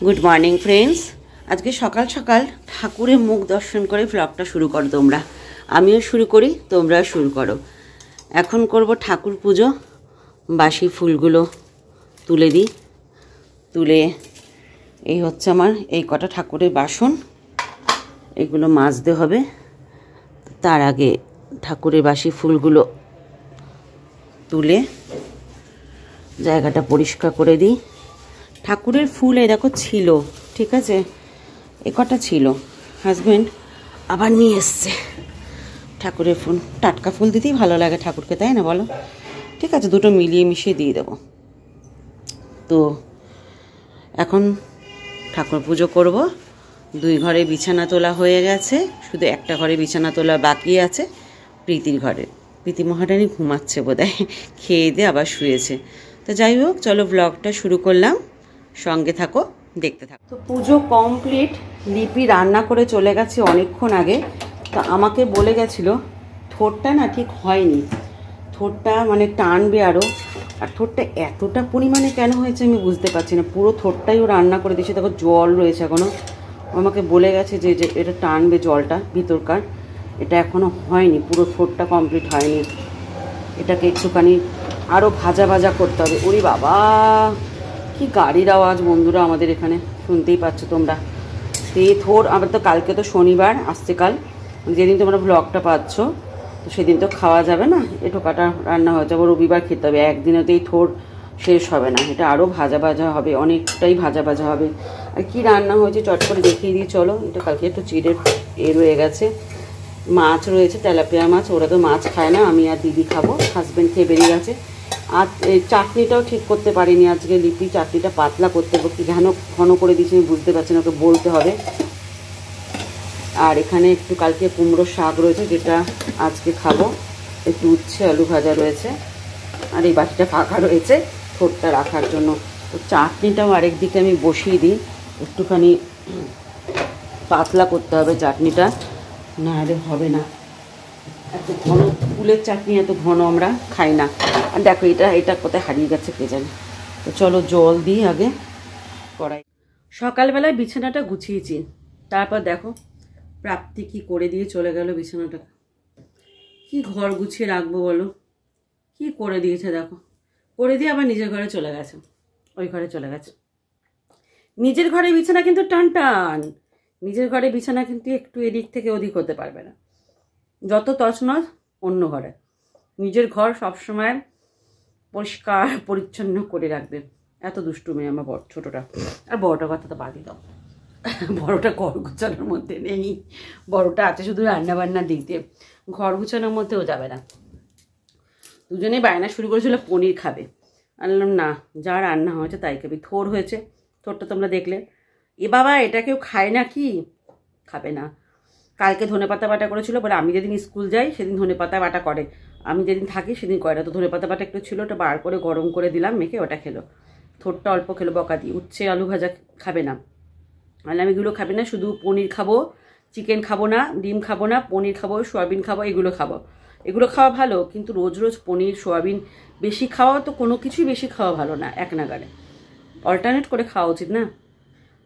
Good morning friends. আজকে সকাল সকাল ঠাকুরের মুখ দর্শন করে ব্লগটা শুরু করো তোমরা, আমিও শুরু করি, তোমরাও শুরু করো। এখন করব ঠাকুর পুজো। বাসি ফুলগুলো তুলে দিই, তুলে এই হচ্ছে আমার এই কটা ঠাকুরের বাসন, এগুলো মাজতে হবে। তার আগে ঠাকুরের বাসি ফুলগুলো তুলে জায়গাটা পরিষ্কার করে দিই। ঠাকুরের ফুল এই দেখো ছিল, ঠিক আছে, এ কটা ছিল, হাজব্যান্ড আবার নিয়ে এসছে ঠাকুরের ফুল। টাটকা ফুল দিতেই ভালো লাগে ঠাকুরকে, তাই না বলো? ঠিক আছে, দুটো মিলিয়ে মিশিয়ে দিয়ে দেবো। তো এখন ঠাকুর পুজো করব। 2 ঘরে বিছানা তোলা হয়ে গেছে, শুধু একটা ঘরে বিছানা তোলা বাকি আছে, প্রীতির ঘরে। প্রীতি মহারানী ঘুমাচ্ছে বোধহয়, খেয়ে দিয়ে আবার শুয়েছে। তো যাই হোক, চলো ব্লগটা শুরু করলাম, সঙ্গে থাকো, দেখতে থাকো। তো পুজো কমপ্লিট, লিপি রান্না করে চলে গেছে অনেকক্ষণ আগে। তো আমাকে বলে গেছিলো ঠোঁটটা না ঠিক হয়নি, ঠোঁটটা মানে টানবে আরও। আর ঠোঁটটা এতটা পরিমাণে কেন হয়েছে আমি বুঝতে পারছি না। পুরো ঠোঁটটাই ও রান্না করে দিয়েছে, দেখো জল রয়েছে এখনও। আমাকে বলে গেছে যে এটা টানবে জলটা ভিতরকার, এটা এখনও হয়নি, পুরো ঠোঁটটা কমপ্লিট হয়নি। এটাকে একটুখানি আরও ভাজা ভাজা করতে হবে। ওরে বাবা, কি গাড়ির আওয়াজ বন্ধুরা আমাদের এখানে, শুনতেই পাচ্ছ তোমরা। সেই থোর আবার তো কালকে তো শনিবার আসছে, কাল যেদিন তোমরা ব্লগটা পাচ্ছ, তো সেদিন তো খাওয়া যাবে না, এটো কাটা রান্না হয়ে যাবে, রবিবার খেতে হবে। একদিনেতেই থোর শেষ হবে না, এটা আরও ভাজা ভাজা হবে, অনেকটাই ভাজা ভাজা হবে। আর কি রান্না হয়েছে চট করে দেখিয়ে দিই চলো। এটা কালকে একটু চিড়ের রয়ে গেছে, মাছ রয়েছে, তেলাপিয়া মাছ। ওরা তো মাছ খায় না, আমি আর দিদি খাবো, হাজব্যান্ড খেয়ে বেরিয়ে গেছে। আর এই চাটনিটাও ঠিক করতে পারিনি আজকে, লিপি চাটনিটা পাতলা করতে হবে, কি ঘন করে দিয়েছি আমি বুঝতে পারছি না, ওকে বলতে হবে। আর এখানে একটু কালকে কুমড়োর শাক রয়েছে, যেটা আজকে খাবো। একটু উচ্ছে আলু ভাজা রয়েছে, আর এই বাটিটা ফাঁকা রয়েছে ঠোঁটটা রাখার জন্য। তো চাটনিটাও আরেক দিকে আমি বসিয়ে দিই, একটুখানি পাতলা করতে হবে চাটনিটা, না হলে হবে না। এত ঘন ফুলের চাটনি এত ঘন আমরা খাই না। আর দেখো এটা কোথায় হারিয়ে গেছে কে জানে। তো চলো জল দিই আগে কড়াই। সকালবেলায় বিছানাটা গুছিয়েছি, তারপর দেখো প্রাপ্তি কি করে দিয়ে চলে গেল বিছানাটা। কি ঘর গুছিয়ে রাখবো বলো, কি করে দিয়েছে দেখো, করে দিয়ে আবার নিজের ঘরে চলে গেছে, ওই ঘরে চলে গেছে। নিজের ঘরে বিছানা কিন্তু টান টান, নিজের ঘরে বিছানা কিন্তু একটু এদিক থেকে ওদিক হতে পারবে না, যত তছনছ অন্য ঘরে। নিজের ঘর সবসময় পরিষ্কার পরিচ্ছন্ন করে রাখবে। এত দুষ্টু মেয়ে আমার ছোটটা। আর বড়টার কথা তো বাদই দাও, বড়টা ঘর গুছানোর মধ্যে নেই, বড়টা আছে শুধু রান্নাবান্নার দিক দিয়ে, ঘর গুছানোর মধ্যেও যাবে না। দুজনেই বায়না শুরু করেছিল পনির খাবে, আনলাম না, যা রান্না হয়েছে তাই খাবি। থোর হয়েছে, থোরটা তোমরা দেখলে। এ বাবা, এটা কেউ খায় না কি? খাবে না। কালকে ধনেপাতা বাটা করেছিল, বলে আমি যেদিন স্কুল যাই সেদিন ধনেপাতা বাটা করে, আমি যেদিন থাকি সেদিন করে না। তো ধনেপাতা বাটা একটু ছিল, ওটা বার করে গরম করে দিলাম, মেখে ওটা খেলো। থোরটা অল্প খেলো বকা দিয়ে। উচ্ছে আলু ভাজা খাবে না, মানে আমি এগুলো খাবি না, শুধু পনির খাবো, চিকেন খাবো না, ডিম খাবো না, পনির খাবো, সোয়াবিন খাবো, এগুলো খাবো। এগুলো খাওয়া ভালো, কিন্তু রোজ রোজ পনির সোয়াবিন বেশি খাওয়া তো কোনো কিছুই বেশি খাওয়া ভালো না, এক নাগারে অল্টারনেট করে খাওয়া উচিত না।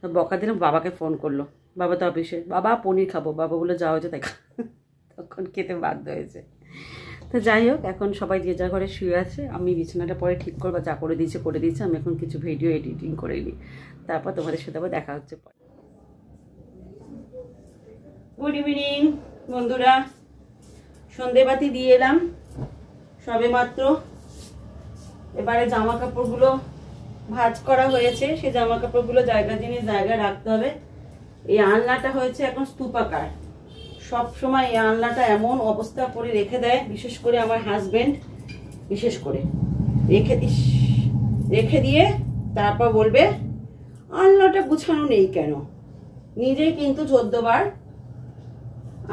তো বকা দিলাম, বাবাকে ফোন করলো, বাবা তো অফিসে, বাবা পনির খাবো, বাবা বলে যাওয়া হয়েছে তাই তখন খেতে বাধ্য হয়েছে। তো যাই হোক, এখন সবাই যে যা ঘরে শুয়ে আছে, আমি বিছানাটা পরে ঠিক করবো, যা করে দিয়েছে। আমি এখন কিছু ভিডিও এডিটিং করে নিই, তারপর তোমাদের সাথে আবার দেখা হচ্ছে পরে। গুড ইভিনিং বন্ধুরা, সন্ধেবাতি দিয়ে এলাম সবে মাত্র। এবারে জামা কাপড়গুলো ভাঁজ করা হয়েছে, সেই জামা কাপড়গুলো জায়গায় রাখতে হবে। এই আলনাটা হয়েছে এখন স্তূপাকার, সব সময় এই আলনাটা এমন অবস্থা করে রেখে দেয়, বিশেষ করে আমার হাজবেন্ড, বিশেষ করে রেখে দিয়ে তারপর বলবে আলনাটা গুছানো নেই কেন। নিজেই কিন্তু 14 বার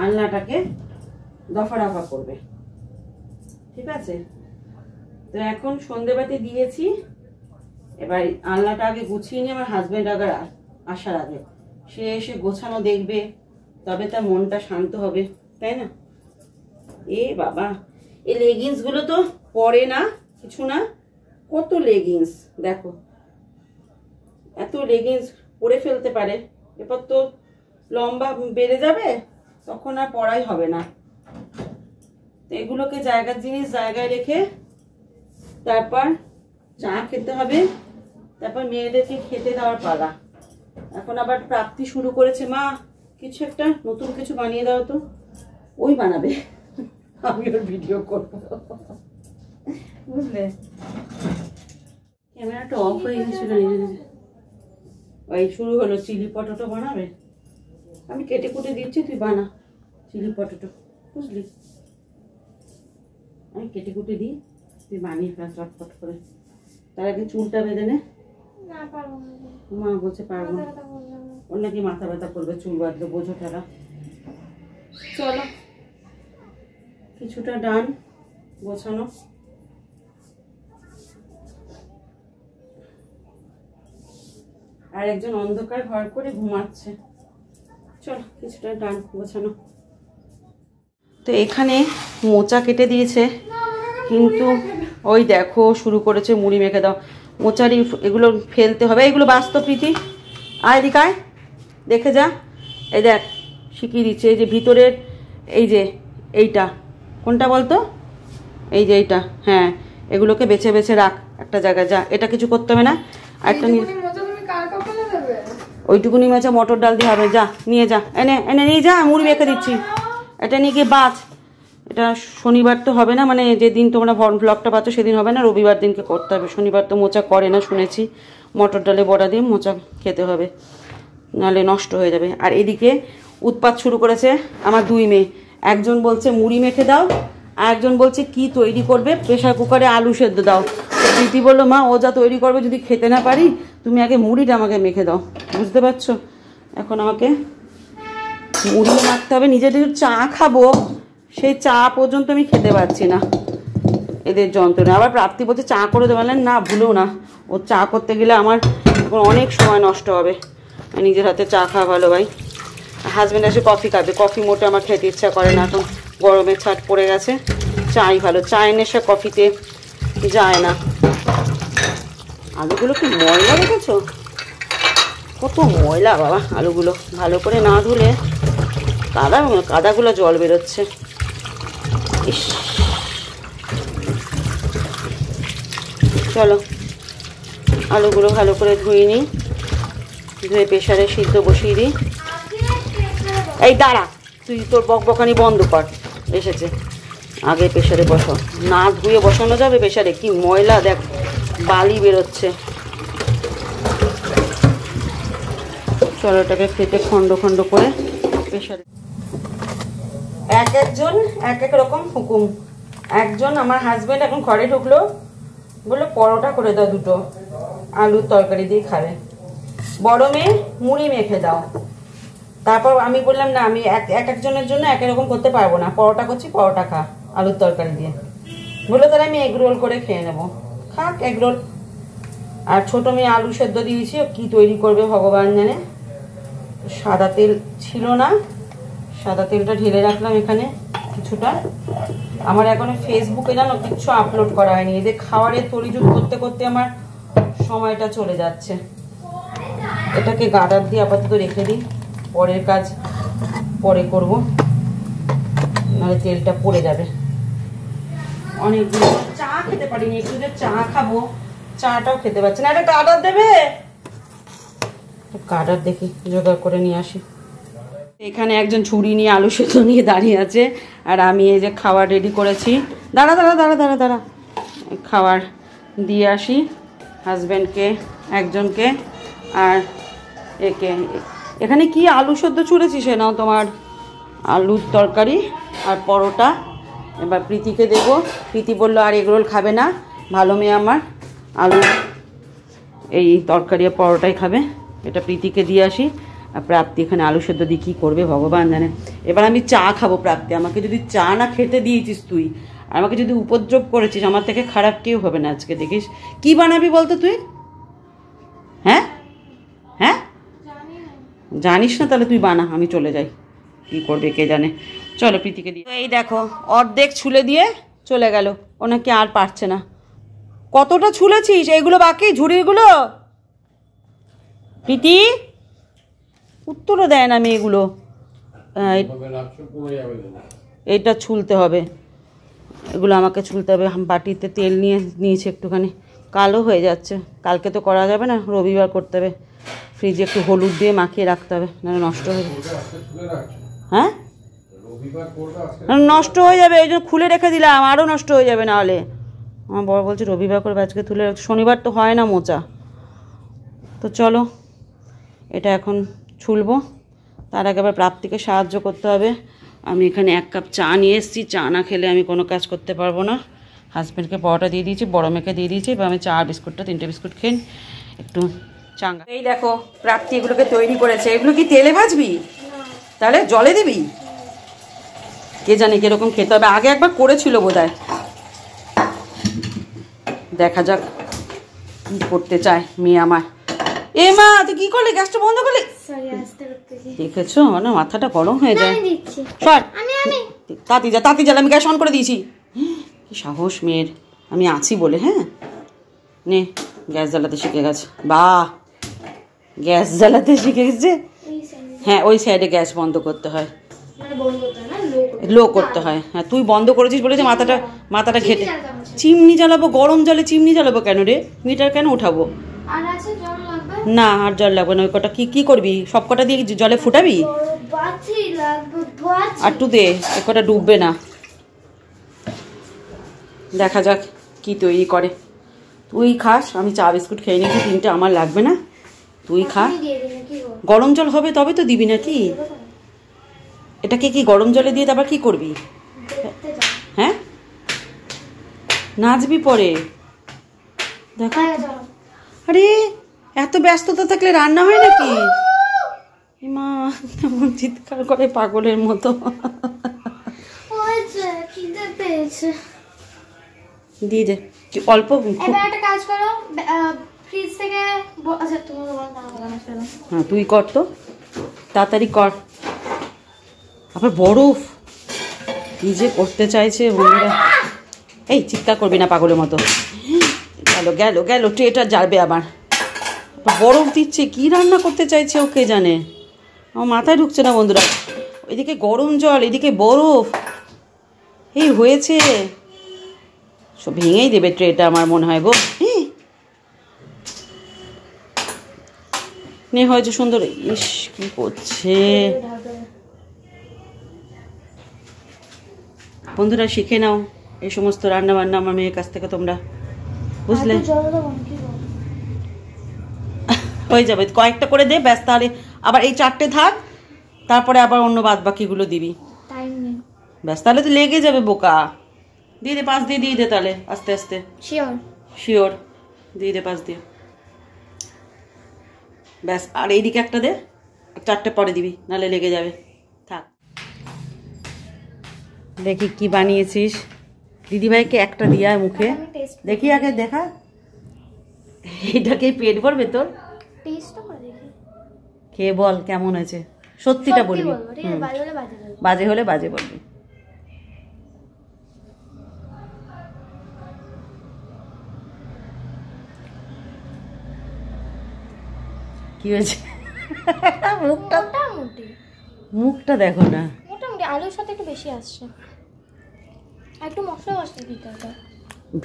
আলনাটাকে দফা রফা করবে, ঠিক আছে। তো এখন সন্ধেবাতি দিয়েছি, এবার আলনাটা আগে গুছিয়ে নিয়ে আমার হাজবেন্ড আগে আসার আগে সে এসে গোছানো দেখবে, তবে তার মনটা শান্ত হবে, তাই না? এ বাবা, এই লেগিংস গুলো তো পরে না, কিছু না, কত লেগিংস দেখো, এত লেগিংস পরে ফেলতে পারে, এরপর তো লম্বা বেড়ে যাবে, তখন আর পড়াই হবে না। এগুলোকে জায়গার জিনিস জায়গায় রেখে তারপর চা খেতে হবে, তারপর মেয়েদেরকে খেতে দেওয়ার পালা। এখন আবার প্রাপ্তি শুরু করেছে, মা কিছু একটা নতুন কিছু বানিয়ে দাও তো। ওই বানাবে, আমি ওর ভিডিও করবো, বুঝলে। ক্যামেরাটা অফ হয়ে গেছিল, ওই শুরু হলো। চিলি পটেটো বানাবে, আমি কেটে কুটে দিচ্ছি, তুই বানা চিলি পটেটো, বুঝলি। আমি কেটে কুটে দিই, তুই বানিয়ে ফেল চটপট করে। তার আগে চুলটা বেঁধে নে। মা বলছে পারবো না, ওর নাকি মাথা ব্যথা করবে চুল বাঁধলে, বোঝো তারা। চলো, কিছুটা ডান গোছানো। আর একজন অন্ধকার ঘর করে ঘুমাচ্ছে। চলো, কিছুটা ডান গোছানো। তো এখানে মোচা কেটে দিয়েছে, কিন্তু ওই দেখো শুরু করেছে মুড়ি মেখে দাও। মোচারি এগুলো ফেলতে হবে, এগুলো বাস্তব প্রীতি। আয় দিকায় দেখে যা, এই দেখ শিখিয়ে দিচ্ছে। এই যে ভিতরের এই যে এইটা কোনটা বলতো, এই যে এইটা, হ্যাঁ এগুলোকে বেছে বেছে রাখ একটা জায়গায়। যা, এটা কিছু করতে হবে না। একটা ওইটুকুনি মোচা মটর ডাল দিয়ে হবে, যা নিয়ে যা, এনে এনে নিয়ে যা, মুড়ি মেখে দিচ্ছি। এটা নিয়ে গিয়ে বাছ। এটা শনিবার তো হবে না, মানে যেদিন তোমরা ব্লগটা পাচ্ছ সেদিন হবে না, রবিবার দিনকে করতে হবে। শনিবার তো মোচা করে না শুনেছি, মটর ডালে বড়া দিয়ে মোচা খেতে হবে, নাহলে নষ্ট হয়ে যাবে। আর এদিকে উৎপাত শুরু করেছে আমার দুই মেয়ে। একজন বলছে মুড়ি মেখে দাও, আর একজন বলছে কি তৈরি করবে, প্রেশার কুকারে আলু সেদ্ধ দাও। প্রীতি বললো মা ও যা তৈরি করবে যদি খেতে না পারি, তুমি আগে মুড়িটা আমাকে মেখে দাও, বুঝতে পারছো। এখন আমাকে মুড়ি মাখতে হবে, নিজেদের চা খাবো সেই চা পর্যন্ত আমি খেতে পারছি না, এদের যন্ত্রণা। আবার প্রাপ্তি বলছে চা করে দেবেন, না ভুলেও না, ও চা করতে গেলে আমার এখন অনেক সময় নষ্ট হবে। নিজের হাতে চা খাওয়া ভালো ভাই। হাজব্যান্ড এসে কফি খাবে, কফি মোটে আমার খেতে ইচ্ছা করে না, এখন গরমের ছাট পড়ে গেছে। চাই ভালো, চায়ের নেশা কফিতে যায় না। আলুগুলো কি ময়লা রেখেছো, কত ময়লা বাবা আলুগুলো, ভালো করে না ধুলে কাদাগুলো জল বেরোচ্ছে। ইস, চলো আলুগুলো ভালো করে ধুয়ে নিই, ধুয়ে প্রেশারে সিদ্ধ বসিয়ে দিই। এই দাঁড়া, তুই তোর বকবকানি বন্ধ কর, এসেছে আগে প্রেশারে বসাও। না ধুয়ে বসানো যাবে প্রেশারে, কি ময়লা দেখ, বালি বেরোচ্ছে। চলো এটাকে কেটে খন্ড খন্ড করে প্রেশারে। একজন এক এক রকম হুকুম। একজন আমার হাজব্যান্ড এখন ঘরে ঢুকলো, বললো পরোটা করে দাও দুটো, আলুর তরকারি দিয়ে খাবে। বড় মেয়ে মুড়ি মেখে দাও। তারপর আমি বললাম না, আমি একজনের জন্য এক রকম করতে পারবো না, পরোটা করছি, পরোটা খা আলুর তরকারি দিয়ে। বললো তাহলে আমি এগ রোল করে খেয়ে নেবো, খাক এগ রোল। আর ছোট মেয়ে আলু সেদ্ধ দিয়েছি, কি তৈরি করবে ভগবান জানে। সাদা তেল ছিল না, সাদা তেলটা ঢেলে রাখলাম এখানে কিছুটা। আমার এখনো ফেসবুকে জানো কিছু আপলোড করা হয়নি, এদের খাবারের তরিজুত করতে করতে আমার সময়টা চলে যাচ্ছে। এটাকে গার্ডার দিয়ে আপাতত রেখে দিই, পরের কাজ পরে করব, নাহলে তেলটা পড়ে যাবে। অনেকগুলো চা খেতে পারিনি, একটু যে চা খাবো চাটাও খেতে পারছি না। একটা গার্ডার দেবে, গার্ডার দেখি জোগাড় করে নিয়ে আসি। এখানে একজন ছুরি নিয়ে আলু সেদ্ধ নিয়ে দাঁড়িয়ে আছে, আর আমি এই যে খাবার রেডি করেছি। দাঁড়া দাঁড়া দাঁড়া দাঁড়া দাঁড়া, খাবার দিয়ে আসি হাজব্যান্ডকে একজনকে, আর একে। এখানে কি আলু সেদ্ধ ছুঁড়েছি, সে নাও তোমার আলুর তরকারি আর পরোটা। এবার প্রীতিকে দেবো। প্রীতি বললো আর এগরোল খাবে না, ভালো মেয়ে আমার, আলু এই তরকারি আর পরোটাই খাবে। এটা প্রীতিকে দিয়ে আসি। আর প্রাপ্তি এখানে আলু সেদ্ধ দিয়ে কী করবে ভগবান জানে। এবার আমি চা খাবো। প্রাপ্তি, আমাকে যদি চা না খেতে দিয়েছিস তুই, আর আমাকে যদি উপদ্রব করেছিস, আমার থেকে খারাপ কেউ হবে না আজকে। দেখিস কি বানাবি বলতো তুই, হ্যাঁ হ্যাঁ জানিস না, তাহলে তুই বানা, আমি চলে যাই, কি করবে কে জানে। চলো প্রীতিকে দিয়ে। এই দেখো অর্ধেক ছুলে দিয়ে চলে গেল, ও নাকি আর পারছে না। কতটা ছুলেছিস, এইগুলো বাকি ঝুড়িগুলো? প্রীতি উত্তরও দেয় না মেয়েগুলো। এইটা ছুলতে হবে, এগুলো আমাকে ছুলতে হবে। বাটিতে তেল নিয়েছি একটুখানি, কালো হয়ে যাচ্ছে। কালকে তো করা যাবে না, রবিবার করতে হবে। ফ্রিজে একটু হলুদ দিয়ে মাখিয়ে রাখতে হবে, নাহলে নষ্ট হয়ে যাবে। হ্যাঁ নষ্ট হয়ে যাবে, ওই জন্য খুলে রেখে দিলাম, আরও নষ্ট হয়ে যাবে নাহলে। আমার বড় বলছে রবিবার করে আজকে তুলে, শনিবার তো হয় না মোচা। তো চলো এটা এখন ছুলবো, তার আগে আবার প্রাপ্তিকে সাহায্য করতে হবে। আমি এখানে 1 কাপ চা নিয়ে এসেছি, চা না খেলে আমি কোনো কাজ করতে পারবো না। হাজব্যান্ডকে পরোটা দিয়ে দিয়েছি, বড় মেয়েকে দিয়ে দিয়েছি, এবার আমি চা বিস্কুটটা 3টে বিস্কুট খেয়ে একটু চাঙ্গা। এই দেখো প্রাপ্তি এগুলোকে তৈরি করেছে। এগুলো কি তেলে ভাজবি, তাহলে জলে দিবি? কে জানে কিরকম খেতে হবে, আগে একবার করেছিল বোধহয়। দেখা যাক কি করতে চায় মেয়ে আমার। এ মা তুই কি করলি, গ্যাসটা বন্ধ করলি? দেখেছো মানে মাথাটা গরম হয়ে যায়। তাতি যা, আমি গ্যাস অন করে দিয়েছি। কি সাহস মেয়ের, আমি আছি বলে। হ্যাঁ নে, গ্যাস জ্বালাতে শিখে গেছে। বাহ, গ্যাস জ্বালাতে শিখে গেছে। হ্যাঁ ওই সাইডে গ্যাস বন্ধ করতে হয়, লো করতে হয়। হ্যাঁ তুই বন্ধ করেছিস বলে যে মাথাটা ঘেটে। চিমনি জ্বালাবো, গরম জলে চিমনি জ্বালাবো কেন রে? মিটার কেন উঠাবো? না আর জল লাগবে না। ওই কটা কি করবি, সব কটা দিয়ে জলে ফুটাবি? আর টু দে, ওই কটা ডুববে না। দেখা যাক কি তৈরি করে। তুই খাস, আমি চা বিস্কুট খেয়ে নিয়েছি, 3টে আমার লাগবে না। তুই খা। গরম জল হবে তবে তো দিবি নাকি? এটাকে কি গরম জলে দিয়ে আবার কি করবি? হ্যাঁ নাচবি পরে দেখ। আরে এত ব্যস্ততা থাকলে রান্না হয় নাকি? মা তেমন চিৎকার করে পাগলের মতো। দিয়ে দে অল্প। একটা কাজ করো, ফ্রিজ থেকে হ্যাঁ তুই কর তো, তাড়াতাড়ি কর। আবার বরফ কি যে করতে চাইছে বন্ধুরা। এই চিৎকার করবি না পাগলের মতো। গেল ট্রেটা জ্বালবে আবার। বরফ দিচ্ছে, কি রান্না করতে চাইছে ওকে জানে, আমার মাথায় ঢুকছে না বন্ধুরা। এদিকে গরম জল, এদিকে বরফ, এই হয়েছে সব ভেঙেই দেবে ট্রেটা আমার মনে হয় গো। নে হয়েছে সুন্দর। ইস কি করছে বন্ধুরা, শিখে নাও এই সমস্ত রান্না বান্না আমার মেয়ের কাছ থেকে তোমরা, বুঝলে? হয়ে যাবে, কয়েকটা করে দে ব্যাস। তাহলে আবার এই 4টে থাক, তারপরে আবার অন্য বাদ বাকিগুলো দিবি ব্যাস। তাহলে তো লেগে যাবে বোকা। দিয়ে দে 5 দিয়ে দে তাহলে আস্তে আস্তে। শিওর দিয়ে দে 5 দিয়ে ব্যাস। আর এইদিকে একটা দে, 4টে পরে দিবি, নাহলে লেগে যাবে। থাক, দেখি কি বানিয়েছিস। দিদিভাইকে একটা দিয়া মুখে দেখি, আগে দেখা। এটাকে পেট ভরবে তোর? খেয়ে বল কেমন হয়েছে, সত্যিটা বলবি। বাজে হলে বাজে বলবি। কি হয়েছে? মুখটা দেখো না, মোটামুটি আলুর সাথে একটু বেশি আসছে, একটু মশলা আসছে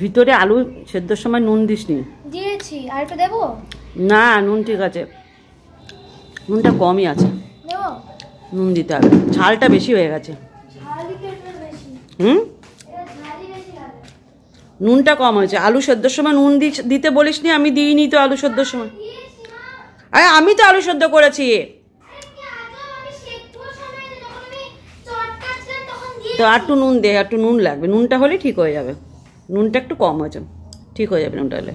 ভিতরে। আলু সেদ্ধর সময় নুন দিসনি? দিয়েছি, আর একটু দেবো? না নুন ঠিক আছে, নুনটা কমই আছে, নুন দিতে হবে। ঝালটা বেশি হয়ে গেছে। নুনটা কম হয়েছে। আলু সেদ্ধর সময় নুন দিতে বলিস নি? আমি দিইনি তো আলু সেদ্ধর সময়। আরে আমি তো আলু সেদ্ধ করেছি তো। আর একটু নুন দে, একটু নুন লাগবে। নুনটা হলে ঠিক হয়ে যাবে, নুনটা একটু কম হয়েছে, ঠিক হয়ে যাবে নুনটা হলে।